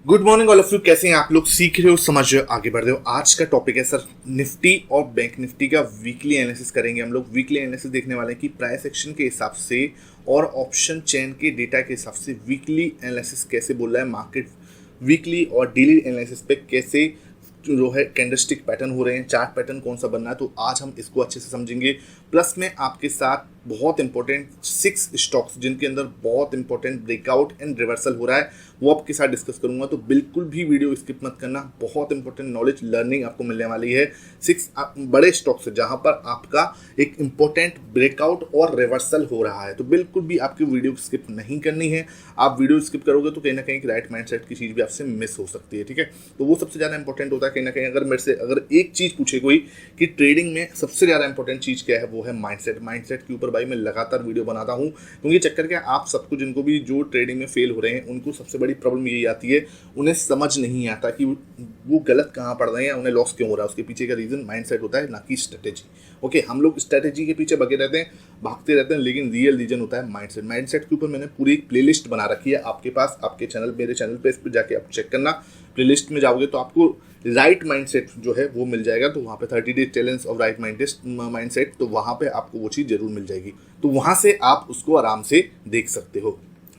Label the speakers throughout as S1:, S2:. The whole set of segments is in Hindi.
S1: Good morning all of you. कैसे हैं आप लोग? सीख रहे हो, समझ रहे हो, आगे बढ़ रहे हो। आज का टॉपिक है सर निफ्टी और बैंक निफ्टी का वीकली एनालिसिस करेंगे हम लोग। वीकली एनालिसिस देखने वाले हैं कि प्राइस एक्शन के हिसाब से और ऑप्शन चेन के डेटा के हिसाब से वीकली एनालिसिस कैसे बोल रहा है मार्केट। वीकली और डेली एनालिसिस पे कैसे जो है कैंडलस्टिक पैटर्न हो रहे हैं, चार्ट पैटर्न कौन सा बनना है, तो आज हम इसको अच्छे से समझेंगे। प्लस में आपके साथ बहुत इंपॉर्टेंट 6 स्टॉक्स जिनके अंदर बहुत इंपॉर्टेंट ब्रेकआउट एंड रिवर्सल हो रहा है वो आपके साथ डिस्कस करूंगा, तो बिल्कुल भी वीडियो स्किप मत करना। बहुत इंपॉर्टेंट नॉलेज लर्निंग आपको मिलने वाली है 6 बड़े स्टॉक्स जहां पर आपका एक इंपॉर्टेंट ब्रेकआउट और रिवर्सल हो रहा है, तो बिल्कुल भी आपकी वीडियो स्किप नहीं करनी है। आप वीडियो स्किप करोगे तो कहीं ना कहीं राइट माइंडसेट की चीज़ भी आपसे मिस हो सकती है, ठीक है। तो वो सबसे ज़्यादा इंपॉर्टेंट होता है। कहीं ना कहीं अगर मेरे से अगर एक चीज़ पूछे कोई कि ट्रेडिंग में सबसे ज़्यादा इंपॉर्टेंट चीज़ क्या है, वो है माइंडसेट। माइंडसेट के ऊपर भाई मैं लगातार वीडियो बनाता हूँ, क्योंकि चक्कर क्या, आप सबको जिनको भी जो ट्रेडिंग में फेल हो रहे हैं उनको सबसे बड़ी प्रॉब्लम यही आती है, उन्हें समझ नहीं आता कि वो गलत कहाँ पड़ रहे हैं, उन्हें लॉस क्यों हो रहा है। उसके पीछे का रीज़न माइंडसेट होता है, ना कि स्ट्रेटेजी। ओके, हम लोग स्ट्रेटेजी के पीछे भागते रहते हैं, लेकिन रियल रीजन होता है माइंडसेट। माइंडसेट के ऊपर मैंने पूरी एक प्लेलिस्ट बना रखी है आपके पास, आपके चैनल, मेरे चैनल पे, इस पर जाके आप चेक करना। प्लेलिस्ट में जाओगे तो आपको राइट माइंडसेट जो है वो मिल जाएगा, तो वहाँ पे 30 days challenge of right mindset, तो वहाँ पे आपको वो चीज़ जरूर मिल जाएगी, तो वहाँ से आप उसको आराम से देख सकते हो।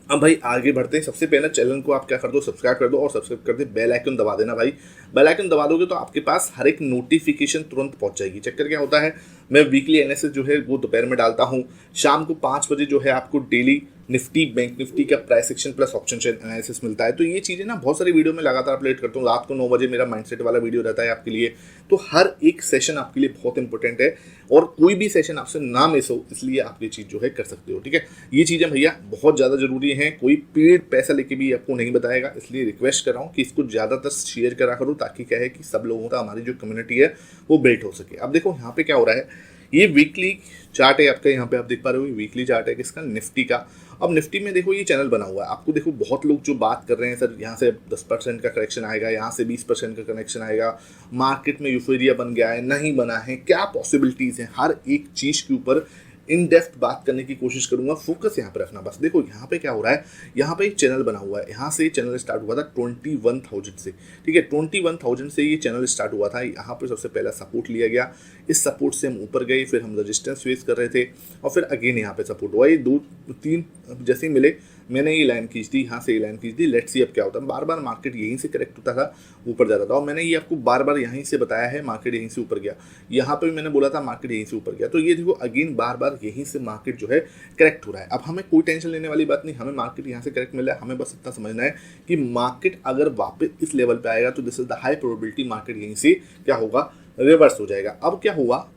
S1: अब भाई आगे बढ़ते हैं। सबसे पहले चैनल को आप क्या कर दो, सब्सक्राइब कर दो, और सब्सक्राइब कर दे बेल आइकन दबा देना भाई। बेल आइकन दबा दोगे तो आपके पास हर एक नोटिफिकेशन तुरंत पहुंच जाएगी। चक्कर क्या होता है, मैं वीकली एनालिसिस जो है वो दोपहर में डालता हूँ, शाम को 5 बजे जो है आपको डेली निफ्टी बैंक निफ्टी का price action plus option chain analysis मिलता है। तो ये चीज़ें ना बहुत सारी वीडियो में लगातार अपडेट करता हूँ। रात को 9 बजे मेरा माइंडसेट वाला वीडियो रहता है आपके लिए, तो हर एक सेशन आपके लिए बहुत इंपॉर्टेंट है, और कोई भी सेशन आपसे ना मिस हो, इसलिए आप ये चीज़ जो है कर सकते हो, ठीक है। ये चीज़ें भैया बहुत ज़्यादा जरूरी हैं, कोई पेड पैसा लेके भी आपको नहीं बताएगा, इसलिए रिक्वेस्ट कर रहा हूँ कि इसको ज़्यादातर शेयर करा करो, ताकि क्या है कि सब लोगों का, हमारी जो कम्युनिटी है वो बिल्ड हो सके। अब देखो यहाँ पे क्या हो रहा है, ये वीकली चार्ट है आपका, यहाँ पे आप देख पा रहे हो वीकली चार्ट है किसका, निफ्टी का। अब निफ्टी में देखो ये चैनल बना हुआ है, आपको देखो बहुत लोग जो बात कर रहे हैं सर यहाँ से 10% का करेक्शन आएगा, यहाँ से 20% का करेक्शन आएगा, मार्केट में यूफोरिया बन गया है, नहीं बना है, क्या पॉसिबिलिटीज़ हैं, हर एक चीज़ के ऊपर इन डेप्थ बात करने की कोशिश करूंगा। फोकस यहाँ पे रखना बस। देखो यहाँ पे क्या हो रहा है, यहाँ पे एक चैनल बना हुआ है, यहाँ से चैनल स्टार्ट हुआ था 21,000 से, ठीक है। 21,000 से ये चैनल स्टार्ट हुआ था। यहाँ पे सबसे पहला सपोर्ट लिया गया, इस सपोर्ट से हम ऊपर गए, फिर हम रेजिस्टेंस फेस कर रहे थे, और फिर अगेन यहाँ पे सपोर्ट हुआ। ये 2-3 जैसे ही मिले, मैंने ये लाइन खींच दी, यहाँ से ये लाइन खींच दी। लेट्स सी अब क्या होता है। बार बार मार्केट यहीं से करेक्ट होता था, ऊपर जाता था, और मैंने ये आपको बार बार यहीं से बताया है, मार्केट यहीं से ऊपर गया। यहाँ पे भी मैंने बोला था मार्केट यहीं से ऊपर गया, तो ये देखो अगेन बार बार यहीं से मार्केट जो है करेक्ट हो रहा है। अब हमें कोई टेंशन लेने वाली बात नहीं, हमें मार्केट यहाँ से करेक्ट मिला है, हमें बस इतना समझना है कि मार्केट अगर वापस इस लेवल पे आएगा तो this is the high probability market यहीं से क्या होगा, रिवर्स हो जाएगा। अब क्या हुआ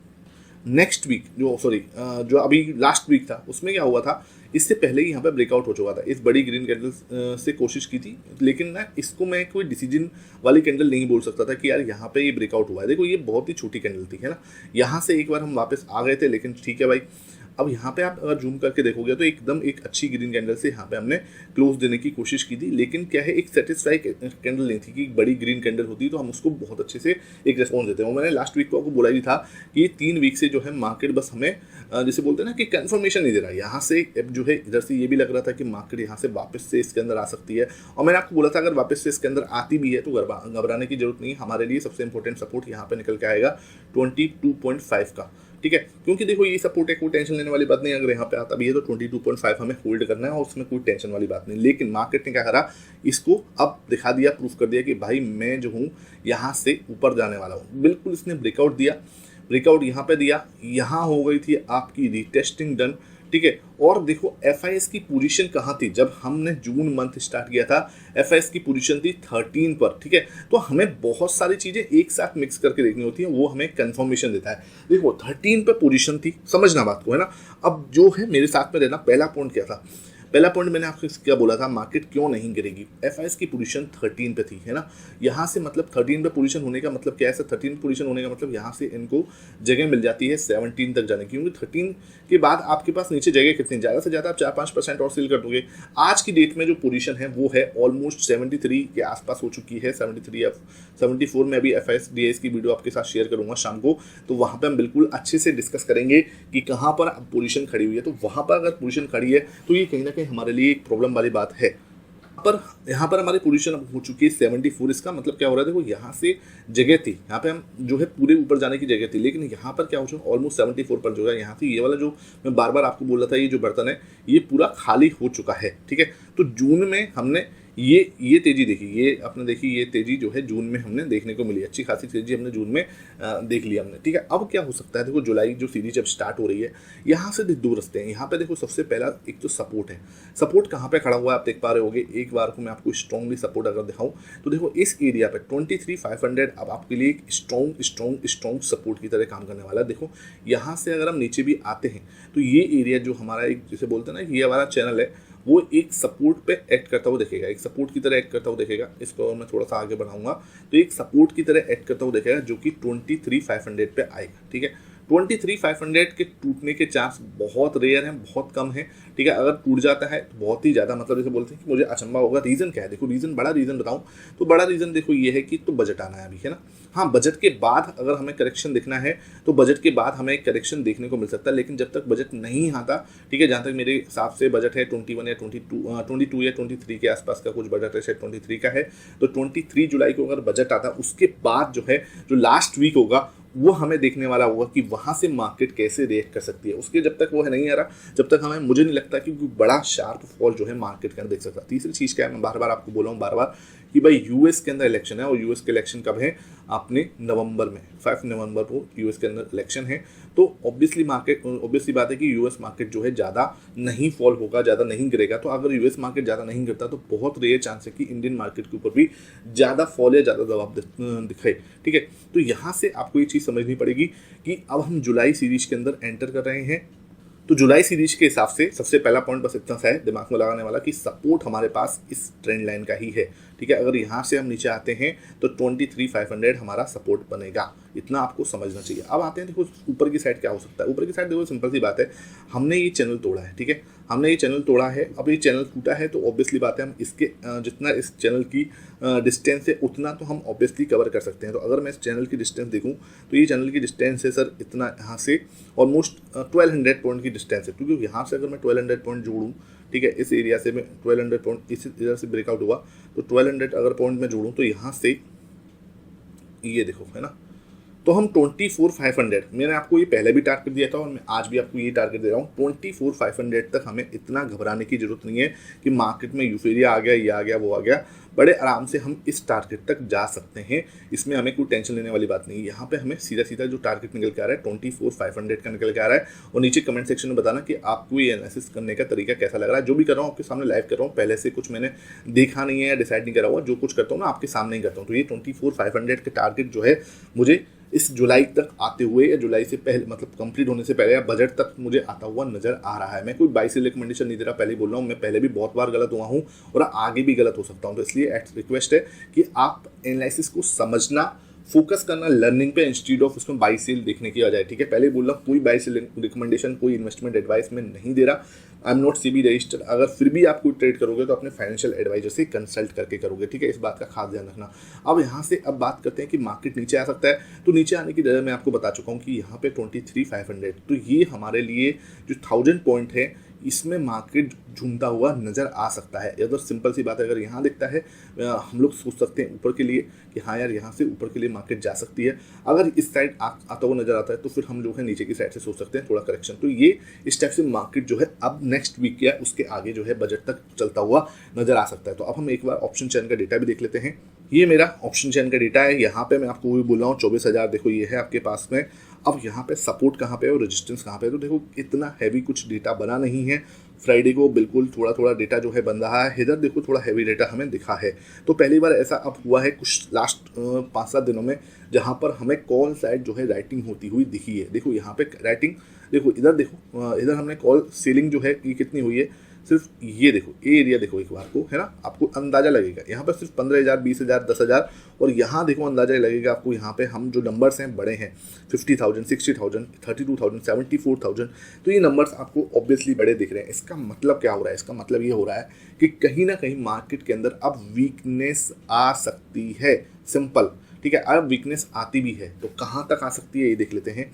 S1: नेक्स्ट वीक, जो अभी लास्ट वीक था, उसमें क्या हुआ था, इससे पहले ही यहाँ पे ब्रेकआउट हो चुका था। इस बड़ी ग्रीन कैंडल से कोशिश की थी, लेकिन ना इसको मैं कोई डिसीजन वाली कैंडल नहीं बोल सकता था कि यार यहाँ पे ये ब्रेकआउट हुआ है। देखो ये बहुत ही छोटी कैंडल थी, है ना, यहाँ से एक बार हम वापस आ गए थे, लेकिन ठीक है भाई। अब यहाँ पे आप अगर जूम करके देखोगे तो एकदम एक अच्छी ग्रीन कैंडल से यहाँ पे हमने क्लोज देने की कोशिश की थी, लेकिन क्या है, एक सेटिस्फाई कैंडल नहीं थी। कि बड़ी ग्रीन कैंडल होती तो हम उसको बहुत अच्छे से एक रेस्पॉन्स देते हैं। वो मैंने लास्ट वीक को आपको बोला ही था कि 3 वीक से जो है मार्केट बस हमें जैसे बोलते हैं ना कि कंफर्मेशन नहीं दे रहा। यहाँ से जो है इधर से ये भी लग रहा था कि मार्केट यहाँ से वापस से इसके अंदर आ सकती है, और मैंने आपको बोला था अगर वापस से इसके अंदर आती भी है तो घबराने की जरूरत नहीं। हमारे लिए सबसे इंपॉर्टेंट सपोर्ट यहाँ पे निकल के आएगा 22.5 का, ठीक है। क्योंकि देखो ये सपोर्ट है, कोई टेंशन लेने वाली बात नहीं। अगर यहाँ पे आता भी है तो 22.5 हमें होल्ड करना है, और उसमें कोई टेंशन वाली बात नहीं। लेकिन मार्केट ने क्या करा, इसको अब दिखा दिया, प्रूफ कर दिया कि भाई मैं जो हूँ यहाँ से ऊपर जाने वाला हूँ। बिल्कुल इसने ब्रेकआउट दिया, ब्रेकआउट यहाँ पे दिया, यहाँ हो गई थी आपकी रीटेस्टिंग डन, ठीक है। और देखो एफआईएस की पोजीशन कहाँ थी जब हमने जून मंथ स्टार्ट किया था, एफआईएस की पोजीशन थी 13 पर, ठीक है। तो हमें बहुत सारी चीजें एक साथ मिक्स करके देखनी होती है, वो हमें कंफर्मेशन देता है। देखो 13 पे पोजीशन थी, समझना बात को, है ना। अब जो है मेरे साथ में रहना, पहला पॉइंट क्या था, पहला पॉइंट मैंने आपको क्या बोला था, मार्केट क्यों नहीं गिरेगी। एफआईएस की पोजीशन 13 पे थी, है ना। यहाँ से मतलब 13 पे पोजीशन होने का मतलब क्या है सर, 13 पोजीशन होने का मतलब यहाँ से इनको जगह मिल जाती है 17 तक जाने की, क्योंकि 13 के बाद आपके पास नीचे जगह कितनी, ज़्यादा से ज़्यादा आप 4-5% और सेल कर दोगे। आज की डेट में जो पोजीशन है वो है ऑलमोस्ट 73 के आसपास हो चुकी है, 73 या 74 में। अभी एफआईएस डीएस की वीडियो आपके साथ शेयर करूंगा शाम को, तो वहाँ पर हम बिल्कुल अच्छे से डिस्कस करेंगे कि कहाँ पर पोजीशन खड़ी हुई है। तो वहाँ पर अगर पोजीशन खड़ी है तो ये कहीं ना कहीं हमारे लिए एक प्रॉब्लम वाली बात है। यहाँ पर हमारी पोजीशन अब हो चुकी है 74। इसका मतलब क्या हो रहा है, देखो यहाँ से जगह थी, यहाँ पे हम जो है पूरे ऊपर जाने की जगह थी, लेकिन यहाँ पर क्या हो चुका है, ऑलमोस्ट 74 पर जो है यहाँ से ये वाला जो मैं बार बार आपको बोल रहा था, ये जो बर्तन है ये पूरा खाली हो चुका है। ठीक है, तो जून में हमने ये तेजी देखी, ये आपने देखी, ये तेजी जो है जून में हमने देखने को मिली, अच्छी खासी तेजी हमने जून में देख लिया हमने। ठीक है, अब क्या हो सकता है, देखो जुलाई जो सीरीज जब स्टार्ट हो रही है, यहाँ से दो रास्ते हैं। यहाँ पे देखो सबसे पहला एक तो सपोर्ट है, सपोर्ट कहाँ पे खड़ा हुआ है आप देख पा रहे होगे। एक बार को मैं आपको स्ट्रॉन्गली सपोर्ट अगर दिखाऊं तो देखो इस एरिया पे 23,500 अब आपके लिए एक स्ट्रॉन्ग सपोर्ट की तरह काम करने वाला है। देखो यहाँ से अगर हम नीचे भी आते हैं तो ये एरिया जो हमारा एक जैसे बोलते हैं ना, ये हमारा चैनल है, वो एक सपोर्ट पे एक्ट करता हुआ दिखेगा, एक सपोर्ट की तरह एक्ट करता हुआ दिखेगा। इसको और मैं थोड़ा सा आगे बढ़ाऊंगा तो एक सपोर्ट की तरह एक्ट करता हुआ दिखेगा, जो कि 23,500 पे आएगा। ठीक है, 23,500 के टूटने के चांस बहुत रेयर हैं, बहुत कम है। ठीक है, अगर टूट जाता है तो बहुत ही ज़्यादा, मतलब जैसे बोलते हैं कि मुझे अचंभा होगा। रीज़न क्या है, देखो रीज़न, बड़ा रीज़न बताऊं तो बड़ा रीज़न देखो ये है कि तो बजट आना है अभी, है ना। हाँ, बजट के बाद अगर हमें करेक्शन देखना है तो बजट के बाद हमें एक करेक्शन देखने को मिल सकता है, लेकिन जब तक बजट नहीं आता, ठीक है, जहाँ तक मेरे हिसाब से बजट है 21 या 22 या 23 के आसपास का कुछ बजट है, शायद 23 का है, तो 23 जुलाई को अगर बजट आता उसके बाद जो है जो लास्ट वीक होगा वो हमें देखने वाला होगा कि वहाँ से मार्केट कैसे रिएक्ट कर सकती है। उसके जब तक वो है नहीं आ रहा, जब तक हमें, मुझे नहीं लगता कि कोई बड़ा शार्प फॉल जो है मार्केट के अंदर देख सकता। तीसरी चीज़ क्या है, मैं बार बार आपको बोला हूँ बार बार कि भाई यूएस के अंदर इलेक्शन है, और यूएस के इलेक्शन कब है, आपने नवंबर में 5 नवंबर को यूएस के अंदर इलेक्शन है। तो ऑब्वियसली बात है कि यूएस मार्केट जो है ज़्यादा नहीं फॉल होगा, ज़्यादा नहीं गिरेगा। तो अगर यूएस मार्केट ज़्यादा नहीं गिरता तो बहुत रेयर चांस है कि इंडियन मार्केट के ऊपर भी ज़्यादा फॉल या ज़्यादा दबाव दिखे। ठीक है, तो यहाँ से आपको ये चीज़ समझनी पड़ेगी कि अब हम जुलाई सीरीज के अंदर एंटर कर रहे हैं। तो जुलाई सीरीज के हिसाब से सबसे पहला पॉइंट बस इतना सा है दिमाग में लगाने वाला कि सपोर्ट हमारे पास इस ट्रेंड लाइन का ही है। ठीक है, अगर यहाँ से हम नीचे आते हैं तो 23,500 हमारा सपोर्ट बनेगा, इतना आपको समझना चाहिए। अब आते हैं, देखो ऊपर की साइड क्या हो सकता है। ऊपर की साइड देखो सिंपल सी बात है, हमने ये चैनल तोड़ा है। ठीक है, हमने ये चैनल तोड़ा है, अब ये चैनल टूटा है तो ऑब्वियसली बात है हम इसके जितना इस चैनल की डिस्टेंस है उतना तो हम ऑब्वियसली कवर कर सकते हैं। तो अगर मैं इस चैनल की डिस्टेंस देखूँ तो ये चैनल की डिस्टेंस है सर इतना, यहाँ से ऑलमोस्ट 1200 पॉइंट की डिस्टेंस है, क्योंकि यहाँ से अगर मैं 1200 पॉइंट जोड़ूँ, ठीक है, इस एरिया से मैं 1200 पॉइंट इस इधर से ब्रेकआउट हुआ तो 1200 अगर पॉइंट में जोड़ूँ तो यहाँ से ये देखो, है ना, तो हम 24,500, मैंने आपको ये पहले भी टारगेट दिया था और मैं आज भी आपको ये टारगेट दे रहा हूँ। 24,500 तक हमें इतना घबराने की जरूरत नहीं है कि मार्केट में यूफेरिया आ गया, ये आ गया, वो आ गया। बड़े आराम से हम इस टारगेट तक जा सकते हैं, इसमें हमें कोई टेंशन लेने वाली बात नहीं है। यहाँ पे हमें सीधा सीधा जो टारगेट निकल के आ रहा है 24,500 का निकल के आ रहा है। और नीचे कमेंट सेक्शन में बताना कि आपको ये एनालिसिस करने का तरीका कैसा लग रहा है। जो भी कर रहा हूँ आपके सामने लाइव कर रहा हूँ, पहले से कुछ मैंने देखा नहीं है या डिसाइड नहीं करा हुआ, जो कुछ करता हूँ ना आपके सामने ही करता हूँ। तो ये 24,500 के टारगेट जो है मुझे इस जुलाई तक आते हुए या जुलाई से पहले, मतलब कंप्लीट होने से पहले या बजट तक मुझे आता हुआ नजर आ रहा है। मैं कोई बाई से रिकमेंडेशन नहीं दे रहा, पहले बोल रहा हूँ, मैं पहले भी बहुत बार गलत हुआ हूँ और आगे भी गलत हो सकता हूँ। तो इसलिए रिक्वेस्ट है कि आप एनालिसिस को समझना, फोकस करना लर्निंग पे इंस्टीट्यूट ऑफ उसमें बाई सेल देखने की बजाय। ठीक है, पहले बोल रहा हूँ, कोई बाई सेल रिकमेंडेशन, कोई इन्वेस्टमेंट एडवाइस में नहीं दे रहा। I am not CB registered. अगर फिर भी आप कोई ट्रेड करोगे तो अपने फाइनेंशियल एडवाइजर से कंसल्ट करके करोगे। ठीक है, इस बात का खास ध्यान रखना। अब यहाँ से अब बात करते हैं कि मार्केट नीचे आ सकता है, तो नीचे आने की जगह मैं आपको बता चुका हूँ कि यहाँ पे 23,500, तो ये हमारे लिए जो 1000 पॉइंट है, इसमें मार्केट झूमता हुआ नज़र आ सकता है। अगर सिंपल सी बात है, अगर यहाँ दिखता है, हम लोग सोच सकते हैं ऊपर के लिए कि हाँ यार यहाँ से ऊपर के लिए मार्केट जा सकती है। अगर इस साइड आता हुआ नज़र आता है तो फिर हम लोग हैं नीचे की साइड से सोच सकते हैं थोड़ा करेक्शन। तो ये इस टाइप से मार्केट जो है अब नेक्स्ट वीक या उसके आगे जो है बजट तक चलता हुआ नज़र आ सकता है। तो अब हम एक बार ऑप्शन चैन का डेटा भी देख लेते हैं। ये मेरा ऑप्शन चैन का डेटा है। यहाँ पे मैं आपको वही बोल रहा हूँ 24,000 देखो ये है आपके पास में। अब यहाँ पे सपोर्ट कहाँ पे है और रेजिस्टेंस कहाँ पे है, तो देखो इतना हैवी कुछ डेटा बना नहीं है। फ्राइडे को बिल्कुल थोड़ा थोड़ा डेटा जो है बन रहा है, इधर देखो थोड़ा हैवी डेटा हमें दिखा है। तो पहली बार ऐसा अब हुआ है कुछ लास्ट 5-7 दिनों में, जहाँ पर हमें कॉल साइड जो है राइटिंग होती हुई दिखी है। देखो यहाँ पे राइटिंग, देखो इधर, देखो इधर हमने कॉल सेलिंग जो है ये कितनी हुई है, सिर्फ ये देखो, ये एरिया देखो एक बार को, है ना, आपको अंदाजा लगेगा यहाँ पर सिर्फ 15,000, 20,000, 10,000। और यहाँ देखो अंदाजा लगेगा आपको, यहाँ पे हम जो नंबर्स हैं बड़े हैं 50,000, 60,000, 32,000, 74,000। तो ये नंबर्स आपको ऑब्वियसली बड़े दिख रहे हैं। इसका मतलब क्या हो रहा है, इसका मतलब ये हो रहा है कि कहीं ना कहीं मार्केट के अंदर अब वीकनेस आ सकती है। सिंपल, ठीक है, अब वीकनेस आती भी है तो कहाँ तक आ सकती है ये देख लेते हैं।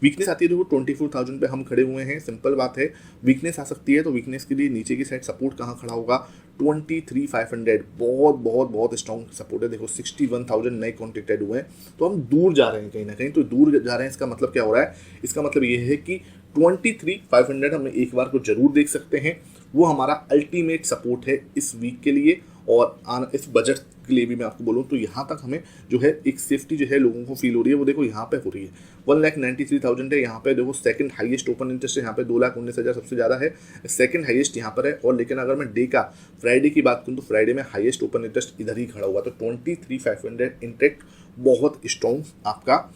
S1: वीकनेस आती है, देखो 24,000 पे हम खड़े हुए हैं। सिंपल बात है, वीकनेस आ सकती है तो वीकनेस के लिए नीचे की साइड सपोर्ट कहाँ खड़ा होगा, 23,500 बहुत बहुत बहुत स्ट्रॉन्ग सपोर्ट है। देखो 61,000 नए कॉन्टेक्ट ऐड हुए हैं, तो हम दूर जा रहे हैं कहीं ना कहीं। तो दूर जा रहे हैं, इसका मतलब क्या हो रहा है? इसका मतलब ये है कि 23,500 हम एक बार को जरूर देख सकते हैं। वो हमारा अल्टीमेट सपोर्ट है इस वीक के लिए। और इस बजट के लिए भी मैं आपको बोलूँ तो यहाँ तक हमें जो है एक सेफ्टी जो है लोगों को फील हो रही है, वो देखो यहाँ पे हो रही है। 1,93,000 है यहाँ पे। देखो सेकंड हाईएस्ट ओपन इंटरेस्ट है यहाँ पे, 2,19,000 सबसे ज़्यादा है, सेकंड हाईएस्ट यहाँ पर है। और लेकिन अगर मैं डे का फ्राइडे की बात करूँ तो फ्राइडे में हाईएस्ट ओपन इंटरेस्ट इधर ही खड़ा हुआ। तो 23,500 इंटेक्ट बहुत स्ट्रॉन्ग आपका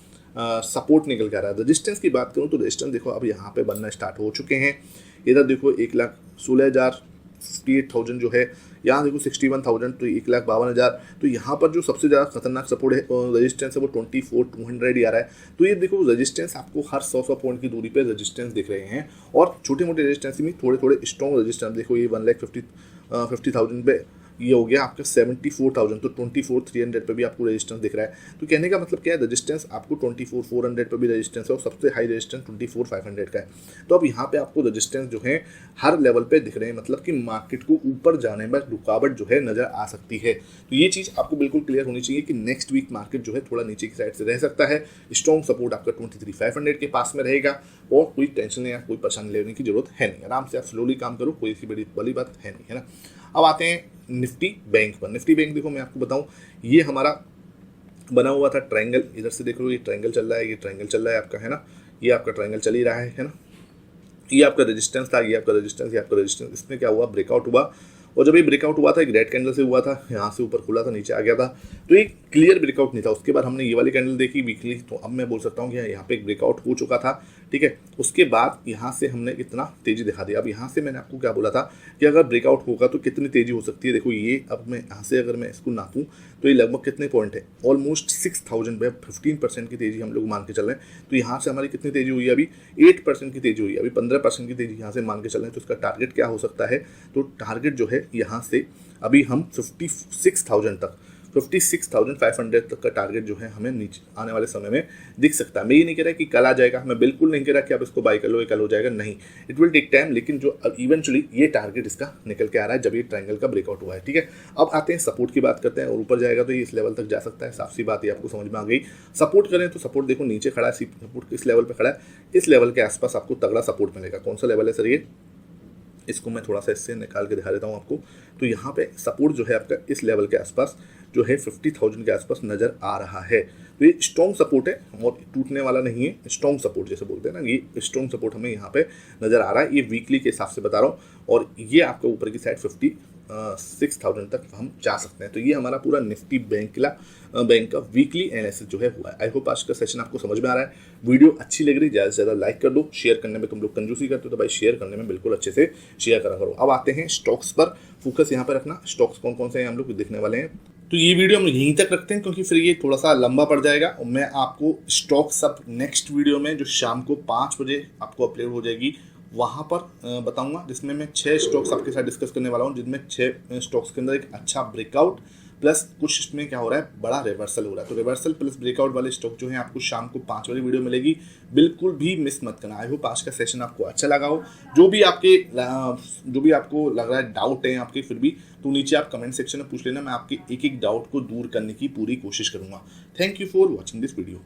S1: सपोर्ट निकल के आ रहा है। रजिस्टेंस की बात करूँ तो रजिस्टेंस देखो अब यहाँ पे बनना स्टार्ट हो चुके हैं। इधर देखो 1,16,58,000 जो है, यहाँ देखो 61,000, तो 1,52,000। तो यहाँ पर जो सबसे ज़्यादा खतरनाक सपोर्ट है रेजिस्टेंस है वो 24,200 ही आ रहा है। तो ये देखो रेजिस्टेंस आपको हर 100 पॉइंट की दूरी पे रेजिस्टेंस दिख रहे हैं। और छोटे मोटे रेजिस्टेंस में थोड़े थोड़े स्ट्रॉन्ग रेजिस्टेंस देखो, ये 1,50,000 पे ये हो गया आपका 74,000, तो 24,300 पे भी आपको रेजिस्टेंस दिख रहा है। तो कहने का मतलब क्या है, रेजिस्टेंस आपको 24,400 पे भी रेजिस्टेंस है और सबसे हाई रेजिस्टेंस 24,500 का है। तो अब यहाँ पे आपको रेजिस्टेंस जो है हर लेवल पे दिख रहे हैं, मतलब कि मार्केट को ऊपर जाने में रुकावट जो है नजर आ सकती है। तो ये चीज़ आपको बिल्कुल क्लियर होनी चाहिए कि नेक्स्ट वीक मार्केट जो है थोड़ा नीचे की साइड से रह सकता है। स्ट्रॉन्ग सपोर्ट आपका 23,500 के पास में रहेगा और कोई टेंशन या कोई परेशानी लेने की जरूरत है नहीं। आराम से आप स्लोली काम करो, कोई सी बड़ी बात है नहीं, है ना। अब आते हैं निफ्टी बैंक पर। निफ्टी बैंक देखो मैं आपको बताऊं, ये हमारा बना हुआ था ट्रायंगल। इधर से देख लो ये ट्रायंगल चल रहा है, ये ट्रायंगल चल रहा है आपका, है ना। ये आपका ट्रायंगल चल ही रहा है ना। ये आपका रेजिस्टेंस था, ये आपका रेजिस्टेंस, ये आपका रेजिस्टेंस। इसमें क्या हुआ, ब्रेकआउट हुआ। और जब ये ब्रेकआउट हुआ था एक रेड कैंडल से हुआ था, यहाँ से ऊपर खुला था नीचे आ गया था, तो एक क्लियर ब्रेकआउट नहीं था। उसके बाद हमने ये वाली कैंडल देखी वीकली, तो अब मैं बोल सकता हूँ कि यहाँ पे एक ब्रेकआउट हो चुका था, ठीक है। उसके बाद यहाँ से हमने इतना तेजी दिखा दिया। अब यहाँ से मैंने आपको क्या बोला था कि अगर ब्रेकआउट होगा तो कितनी तेजी हो सकती है। देखो ये अब मैं यहाँ से अगर मैं इसको नापूँ तो ये लगभग कितने पॉइंट है, ऑलमोस्ट 6,000 पे 15% की तेजी हम लोग मान के चल रहे हैं। तो यहाँ से हमारी कितनी तेजी हुई है, अभी 8% की तेजी हुई है, अभी 15% की तेजी यहाँ से मान के चल रहे हैं। तो इसका टारगेट क्या हो सकता है, तो टारगेट जो है यहाँ से अभी हम 56,500 तक का टारगेट जो है हमें नीचे आने वाले समय में दिख सकता है। मैं ये नहीं कह रहा कि कल आ जाएगा, मैं बिल्कुल नहीं कह रहा कि आप इसको बाय कर लो, ये कल हो जाएगा, नहीं, इट विल टेक टाइम। लेकिन जो इवेंचुअली ये टारगेट इसका निकल के आ रहा है जब ये ट्रायंगल का ब्रेकआउट हुआ है, ठीक है। अब आते हैं सपोर्ट की बात करते हैं, और ऊपर जाएगा तो ये इस लेवल तक जा सकता है, साफ सी बात ये आपको समझ में आ गई। सपोर्ट करें तो सपोर्ट देखो नीचे खड़ा है, सपोर्ट किस लेवल पर खड़ा है, इस लेवल के आसपास आपको तगड़ा सपोर्ट मिलेगा। कौन सा लेवल है सर ये, इसको मैं थोड़ा सा इससे निकाल के दिखा देता हूँ आपको। तो यहाँ पे सपोर्ट जो है आपका इस लेवल के आसपास जो है 50,000 के आसपास नज़र आ रहा है। तो ये स्ट्रॉन्ग सपोर्ट है और टूटने वाला नहीं है, स्ट्रॉन्ग सपोर्ट जैसे बोलते हैं ना, ये स्ट्रॉन्ग सपोर्ट हमें यहाँ पे नज़र आ रहा है। ये वीकली के हिसाब से बता रहा हूँ, और ये आपका ऊपर की साइड 56,000 तक हम जा सकते हैं। तो ये हमारा पूरा निफ्टी बैंक का वीकली एनालिसिस जो है हुआ है। आई होप आज का सेशन आपको समझ में आ रहा है। वीडियो अच्छी लग रही, ज़्यादा से ज़्यादा लाइक कर दो। शेयर करने में तुम लोग कंजूसी करते हो तो भाई शेयर करने में बिल्कुल अच्छे से शेयर करा करो। अब आते हैं स्टॉक्स पर, फोकस यहाँ पर रखना। स्टॉक्स कौन कौन से हैं हम लोग दिखने वाले हैं, तो ये वीडियो हम यहीं तक रखते हैं क्योंकि फिर ये थोड़ा सा लंबा पड़ जाएगा। और मैं आपको स्टॉक सब नेक्स्ट वीडियो में जो शाम को 5 बजे आपको अपलोड हो जाएगी वहाँ पर बताऊंगा, जिसमें मैं 6 स्टॉक्स आपके साथ डिस्कस करने वाला हूँ, जिनमें 6 स्टॉक्स के अंदर एक अच्छा ब्रेकआउट प्लस कुछ इसमें क्या हो रहा है, बड़ा रिवर्सल हो रहा है। तो रिवर्सल प्लस ब्रेकआउट वाले स्टॉक जो है आपको शाम को 5 बजे वीडियो मिलेगी, बिल्कुल भी मिस मत करना। आई होप आज का सेशन आपको अच्छा लगा हो। जो भी आपको लग रहा है डाउट है आपके, फिर भी तो नीचे आप कमेंट सेक्शन में पूछ लेना, मैं आपके एक एक डाउट को दूर करने की पूरी कोशिश करूंगा। Thank you for watching this video.